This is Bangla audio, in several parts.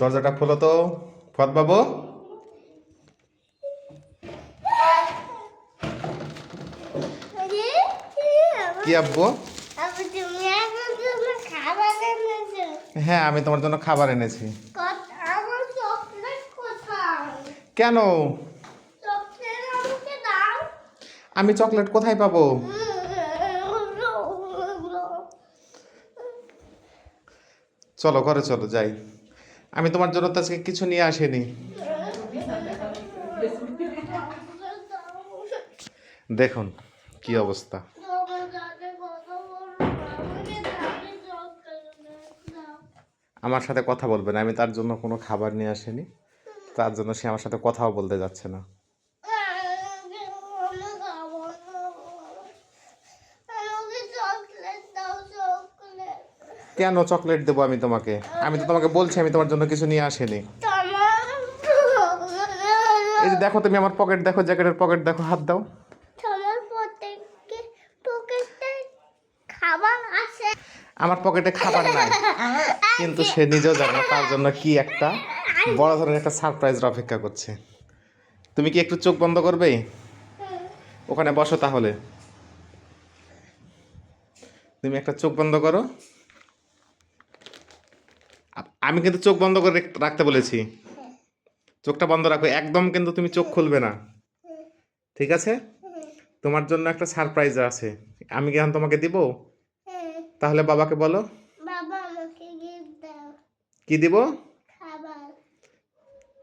দরজাটা খোলো তো ফত বাবু। কি আব্বু? হ্যাঁ, আমি তোমার জন্য খাবার এনেছি। কেন? আমি চকলেট কোথায় পাবো? চলো ঘরে চলো যাই। আমি তোমার জন্য তো আজকে কিছু নিয়ে আসিনি। দেখুন কি অবস্থা। আমার সাথে কথা বলবে না, আমি তার জন্য কোনো খাবার নিয়ে আসিনি, তার জন্য সে আমার সাথে কথাও বলতে যাচ্ছে না। কেন চকলেট দেবো আমি তোমাকে? আমি তো তোমাকে বলছি আমি তোমার জন্য কিছু নিয়ে আসিনি। এই যে দেখো, তুমি আমার পকেট দেখো, জ্যাকেটের পকেট দেখো, হাত দাও। আমার পকেটে খাবার নাই, কিন্তু সে নিজেও জানে না তার জন্য কি একটা বড় ধরনের একটা সারপ্রাইজের অপেক্ষা করছে। তুমি কি একটু চোখ বন্ধ করবে? ওখানে বসো তাহলে। তুমি একটা চোখ বন্ধ করো। আমি কিন্তু চোখ বন্ধ করে রাখতে বলেছি। চোখটা বন্ধ রাখো একদম, কিন্তু তুমি চোখ খুলবে না, ঠিক আছে? তোমার জন্য একটা সারপ্রাইজ আছে, আমি কি এখন তোমাকে দিব? তাহলে বাবাকে বলো। বাবা আমাকে গিফট দাও। কি দিব? খাবার।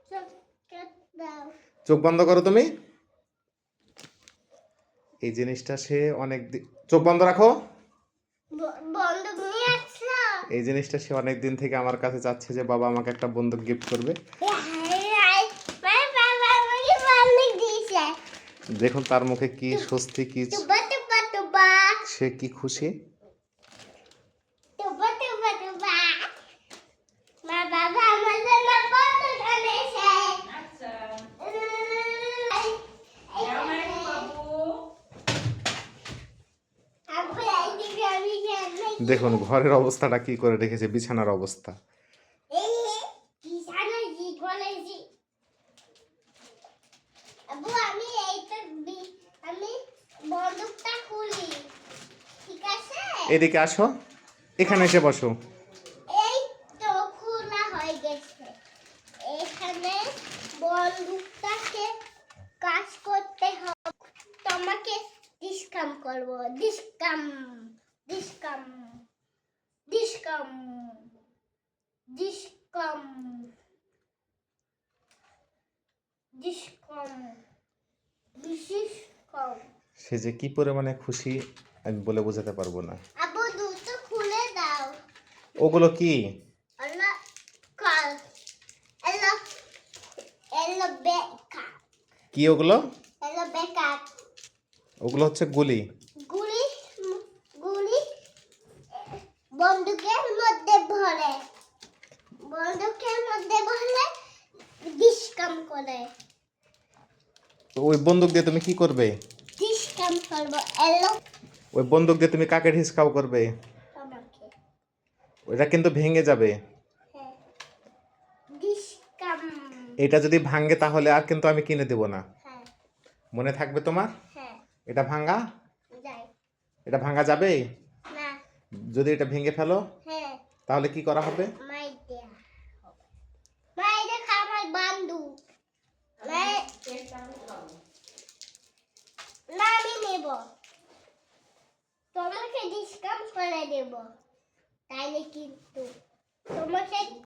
চকলেট দাও। চোখ বন্ধ করো তুমি। এই জিনিসটা সে অনেক চোখ বন্ধ রাখো। বন্দুক নিয়ে আসছো? এই জিনিসটা সে অনেক দিন থেকে আমার কাছে চাচ্ছে যে বাবা আমাকে একটা বন্দুক গিফট করবে। দেখুন তার মুখে কি স্বস্তি, কি সে কি খুশি। দেখুন ঘরের অবস্থাটা কি করে রেখেছে, বিছানার অবস্থা। এদিকে আসো, এখানে এসে বসো। এই তো খোলা হয়ে গেছে। এখানে বন্দুকটাকে কাজ করতে হবে। তোমাকে ডিসকাম করব। ডিসকাম ডিসকাম ডিসকাম ডিসকাম ডিসকাম ডিসকাম। সে যে কি পরিমাণে খুশি আমি বলে বোঝাতে পারবো না। আব্বু দুটো খুলে দাও। ওগুলো কি? আল্লাহ কাল এলো এলো বেকা। কি ওগুলো? এলো বেকা। ওগুলো হচ্ছে গুলি। গুলি গুলি বন্দুকের মধ্যে ভরে, বন্দুকের মধ্যে ভরে ডিসকাম করে। ওই বন্দুক দিয়ে তুমি কি করবে? ডিসকাম করব। এলো ওই বন্দুক দিয়ে তুমি কাকে ঢিসকাও করবে? আমাকে। ওটা কিন্তু ভেঙে যাবে। হ্যাঁ ডিসকাম। এটা যদি ভাঙে তাহলে আর কিন্তু আমি কিনে দেব না। হ্যাঁ মনে থাকবে তোমার? হ্যাঁ এটা ভাঙা? যাই এটা ভাঙা যাবে? না। যদি এটা ভেঙে ফেলো হ্যাঁ তাহলে কি করা হবে? মাইদিয়া মাইদে খামার বন্দুক না আমি নেব, তোমাকে ডিসকাউন্ট করে দেব, তাইলে কিন্তু তোমাকে